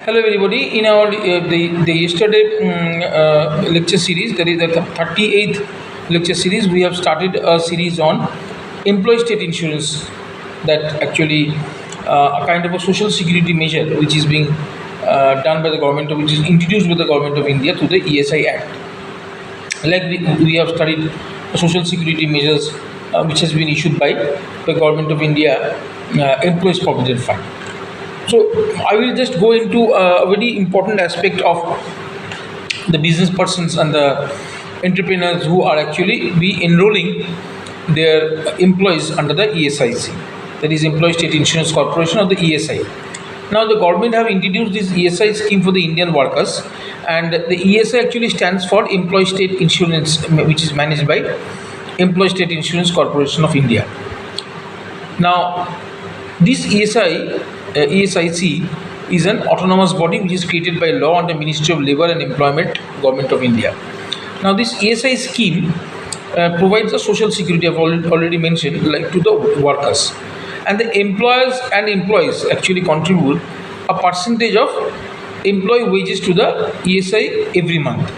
Hello, everybody. In our the yesterday lecture series, that is the 38th lecture series, we have started a series on employee state insurance. That actually a kind of a social security measure which is being done by the government, which is introduced by the government of India to the ESI Act. Like we have studied social security measures which has been issued by the government of India, Employees Provident Fund. So I will just go into a very important aspect of the business persons and the entrepreneurs who are actually be enrolling their employees under the ESIC, that is Employee State Insurance Corporation, or the ESI. Now the government have introduced this ESI scheme for the Indian workers, and the ESI actually stands for Employee State Insurance, which is managed by Employee State Insurance Corporation of India. Now this ESIC is an autonomous body which is created by law under Ministry of Labour and Employment, Government of India. Now this ESI scheme provides a social security, I've already mentioned, like to the workers, and the employers and employees actually contribute a percentage of employee wages to the ESI every month,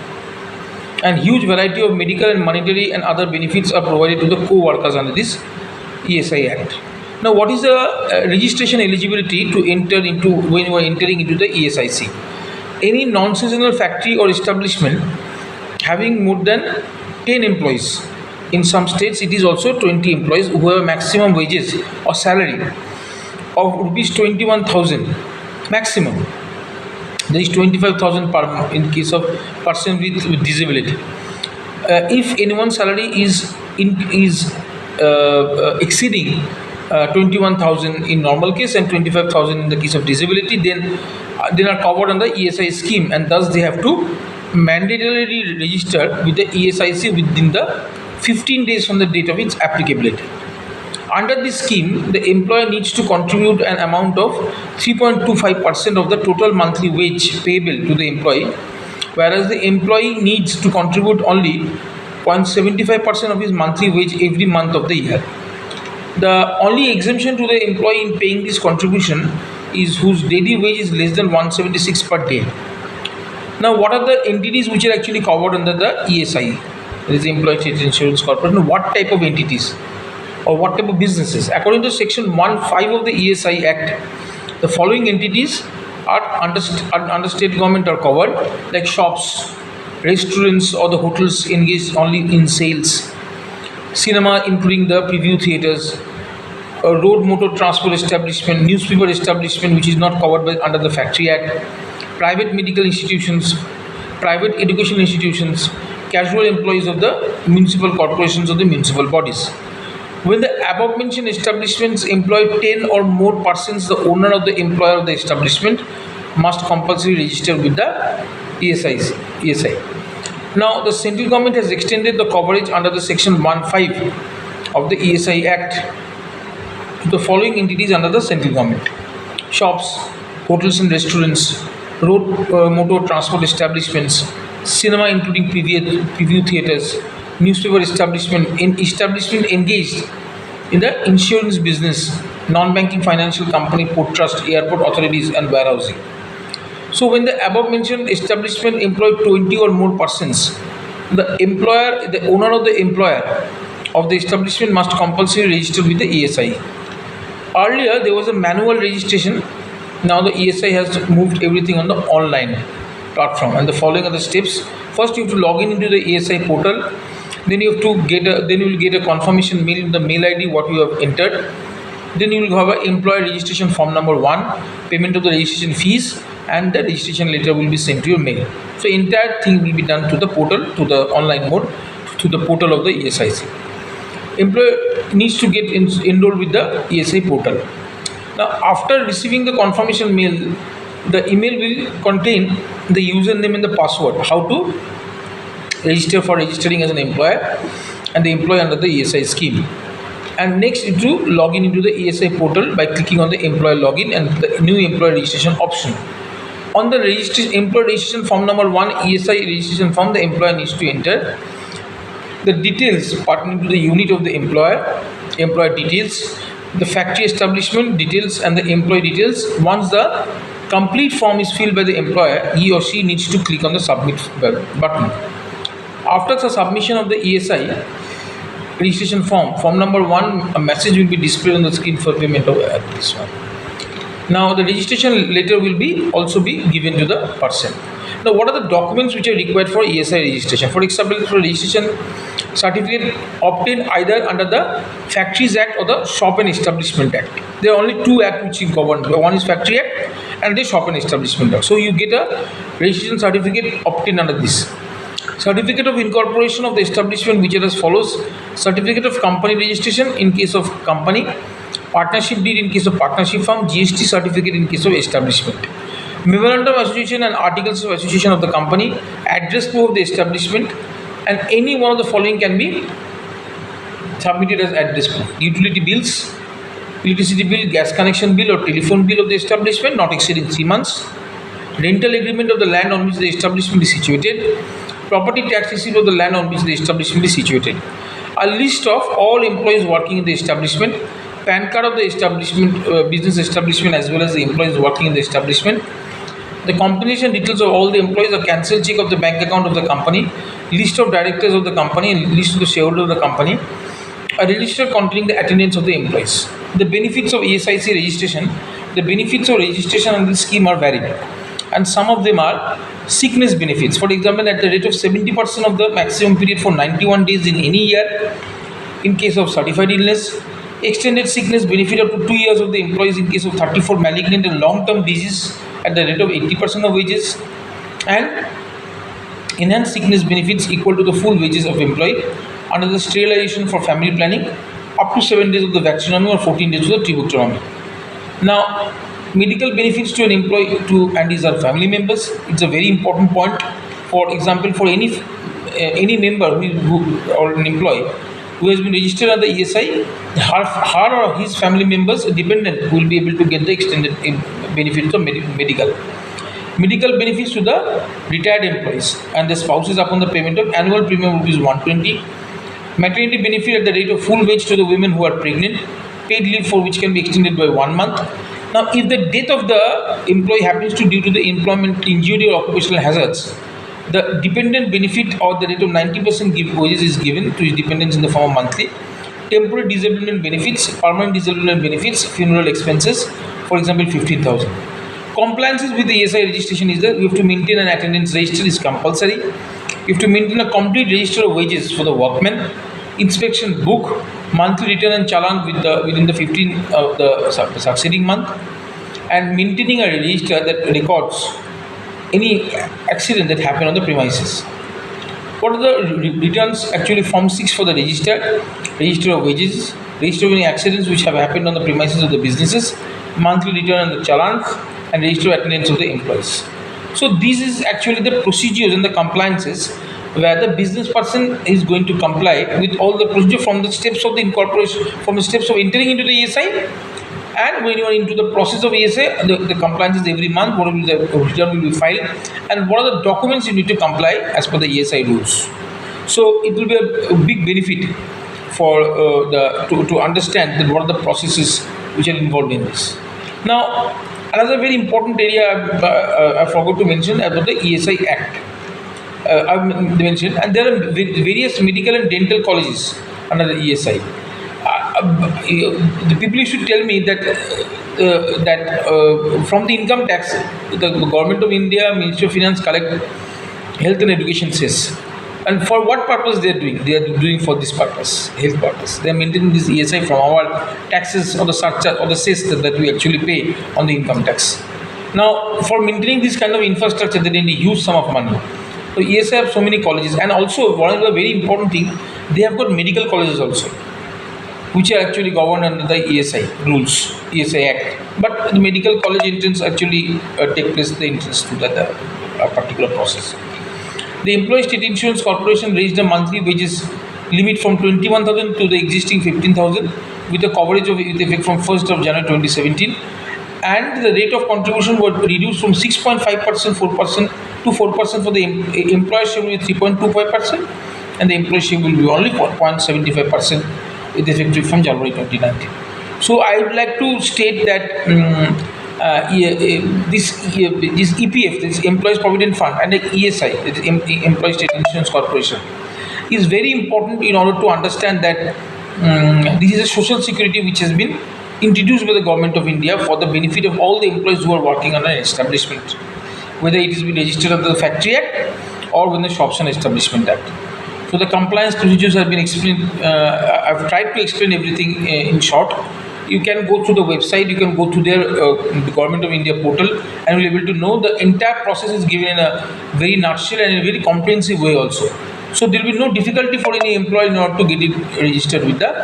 and huge variety of medical and monetary and other benefits are provided to the co-workers under this ESI Act. Now, what is the registration eligibility to enter into when you are entering into the ESIC? Any non-seasonal factory or establishment having more than 10 employees. In some states, it is also 20 employees who have maximum wages or salary of rupees 21,000 maximum. There is 25,000 per month in case of person with disability. If anyone's salary is exceeding 21,000 in normal case and 25,000 in the case of disability, then they are covered under ESI scheme, and thus they have to mandatorily register with the ESIC within the 15 days from the date of its applicability. Under this scheme, the employer needs to contribute an amount of 3.25% of the total monthly wage payable to the employee, whereas the employee needs to contribute only 0.75% of his monthly wage every month of the year. The only exemption to the employee in paying this contribution is whose daily wage is less than 176 per day. Now, what are the entities which are actually covered under the ESI? That is Employee State Insurance Corporation. What type of entities or what type of businesses? According to Section 1(5) of the ESI Act, the following entities are under state government are covered, like shops, restaurants, or the hotels engaged only in sales, cinema including the preview theaters, a road motor transport establishment, newspaper establishment which is not covered by under the Factory Act, private medical institutions, private educational institutions, casual employees of the municipal corporations or the municipal bodies. When the above mentioned establishments employ 10 or more persons, the owner of the employer of the establishment must compulsorily register with the ESI. Now, the central government has extended the coverage under the Section 1(5) of the ESI Act to the following entities under the central government: shops, hotels and restaurants, road motor transport establishments, cinema including preview theaters, newspaper establishment engaged in the insurance business, non-banking financial company, port trust, airport authorities, and warehousing. So when the above mentioned establishment employ 20 or more persons, the owner of the employer of the establishment must compulsorily register with the ESI. Earlier there was a manual registration. Now the ESI has moved everything on the online platform, and the following are the steps. First, you have to log in into the ESI portal. Then you have to then you will get a confirmation mail in the mail ID what you have entered. Then you will have an employer registration form number 1, payment of the registration fees, and the registration letter will be sent to your mail. So entire thing will be done to the portal, to the online mode, to the portal of the ESIC. Employer needs to get enrolled with the ESI portal. Now, after receiving the confirmation mail, the email will contain the username and the password, how to register for registering as an employer and the employee under the ESI scheme. And next, you to log in into the ESI portal by clicking on the employer login and the new employer registration option. On the employer registration form number 1, ESI registration form, the employer needs to enter the details pertaining to the unit of the employer details, the factory establishment details, and the employee details. Once the complete form is filled by the employer, he or she needs to click on the submit button. After the submission of the ESI registration form number 1, a message will be displayed on the screen for payment of this one. Now the registration letter will also be given to the person. Now what are the documents which are required for ESI registration? For example, for registration certificate obtained either under the Factories Act or the Shop and Establishment Act. There are only 2 acts which is governed. One is Factory Act and the Shop and Establishment Act. So you get a registration certificate obtained under this. Certificate of incorporation of the establishment, which are as follows: certificate of company registration in case of company, partnership deed in case of partnership firm, GST certificate in case of establishment, memorandum of association and articles of association of the company, address proof of the establishment, and any one of the following can be submitted as address proof: utility bills, electricity bill, gas connection bill or telephone bill of the establishment not exceeding 3 months, rental agreement of the land on which the establishment is situated, property tax receipt of the land on which the establishment is situated, a list of all employees working in the establishment, PAN card of the establishment, business establishment, as well as the employees working in the establishment, the compensation details of all the employees, a cancelled check of the bank account of the company, list of directors of the company, and list of the shareholders of the company, a register containing the attendance of the employees. The benefits of ESIC registration. The benefits of registration under this scheme are varied, and some of them are sickness benefits. For example, at the rate of 70% of the maximum period for 91 days in any year in case of certified illness, extended sickness benefit up to 2 years of the employees in case of 34 malignant and long-term disease at the rate of 80% of wages, and enhanced sickness benefits equal to the full wages of employee under the sterilization for family planning, up to 7 days of the vaccinommy or 14 days of the tribuctomy. Now, medical benefits to an employee and his or family members. It's a very important point. For example, for any member or an employee who has been registered under the ESI, her or his family members, dependent, will be able to get the extended benefits of medical benefits to the retired employees and the spouses upon the payment of annual premium rupees 120. Maternity benefit at the rate of full wage to the women who are pregnant, paid leave for which can be extended by 1 month. Now, if the death of the employee happens to due to the employment injury or occupational hazards, the dependent benefit or the rate of 90% wages is given to his dependents in the form of monthly. Temporary disablement benefits, permanent disablement benefits, funeral expenses, for example, 15,000. Compliances with the ESI registration is that you have to maintain an attendance register is compulsory. You have to maintain a complete register of wages for the workmen, inspection book, monthly return and challan within the 15th of the succeeding month, and maintaining a register that records any accident that happened on the premises. What are the returns? Actually, form 6 for the register of wages, register of any accidents which have happened on the premises of the businesses, monthly return and the challans, and register of attendance of the employees. So this is actually the procedures and the compliances where the business person is going to comply with all the procedure from the steps of the incorporation, from the steps of entering into the ESI, and when you are into the process of ESI, the compliances every month, what will the return will be filed, and what are the documents you need to comply as per the ESI rules. So it will be a big benefit for to understand that what are the processes which are involved in this. Now, another very important area I forgot to mention about the ESI Act. I've mentioned, and there are various medical and dental colleges under the ESI. The people should tell me that from the income tax, the government of India, Ministry of Finance collect health and education cess. And for what purpose they are doing? They are doing for this purpose, health purpose. They are maintaining this ESI from our taxes or the surcharge or the cess that we actually pay on the income tax. Now, for maintaining this kind of infrastructure, they need a huge sum of money. So ESI have so many colleges, and also one of the very important thing, they have got medical colleges also, which are actually governed under the ESI rules, ESI Act. But the medical college entrance actually take place the entrance to that particular process. The Employee State Insurance Corporation raised the monthly wages limit from 21,000 to the existing 15,000 with a coverage of with effect from 1st of January 2017, and the rate of contribution was reduced from 6.5% 4% to 4% for the employer share will be 3.25%, and the employee share will be only 4.75% with effect from January 2019. So I would like to state that this EPF, this Employees Provident Fund, and the ESI, that is Employee State Insurance Corporation, is very important in order to understand that this is a social security which has been introduced by the government of India for the benefit of all the employees who are working on an establishment, whether it is been registered under the Factory Act or within the Shops and Establishment Act. So the compliance procedures have been explained. I've tried to explain everything in short. You can go through the website, you can go to their the Government of India portal, and you'll be able to know the entire process is given in a very nutshell and in a very comprehensive way also. So there will be no difficulty for any employee in order to get it registered with the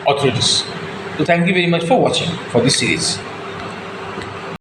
authorities. So thank you very much for watching for this series.